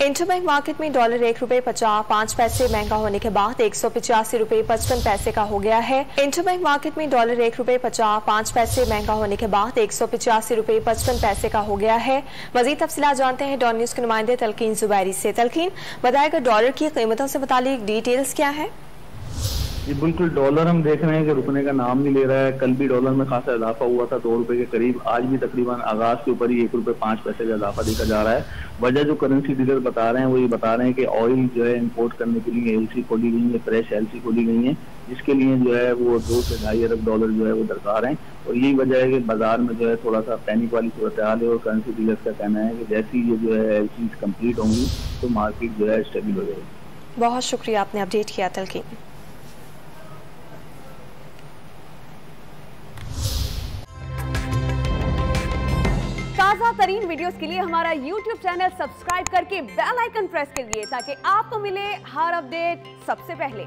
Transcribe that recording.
Interbank market में dollar ₹1.50 महंगा होने के बाद ₹185.55 का हो गया है। इंटरबैंक मार्केट में डॉलर ₹1.50 महंगा होने के बाद ₹185.55 का हो गया है। मजीद तफसीलात जानते हैं डॉन न्यूज के नुमाइंदे तलकीन जुबैरी से। तलकीन, बताएगा डॉलर की कीमतों से मुतालिक डिटेल्स क्या है? जी बिल्कुल, डॉलर हम देख रहे हैं कि रुकने का नाम नहीं ले रहा है। कल भी डॉलर में खासा इजाफा हुआ था ₹2 के करीब। आज भी तकरीबन आगाज के ऊपर ही ₹1.05 का इजाफा देखा जा रहा है। वजह जो करेंसी डीलर बता रहे हैं वो ये बता रहे हैं कि ऑयल जो है इंपोर्ट करने के लिए एलसी खोली गई है, फ्रेश एलसी खोली गई है, जिसके लिए जो है वो $2 से ढाई अरब जो है वो दरकार है। और यही वजह है कि बाजार में जो है थोड़ा सा पैनिक वाली सूरत हाल है। और करेंसी डीलर्स का कहना है कि जैसे ही ये जो है एलसी कंप्लीट होंगी तो मार्केट जो है स्टेबल हो जाएगी। बहुत शुक्रिया, आपने अपडेट किया तलकीन। ताज़ा तरीन वीडियोस के लिए हमारा YouTube चैनल सब्सक्राइब करके बेल आइकन प्रेस करिए ताकि आपको मिले हर अपडेट सबसे पहले।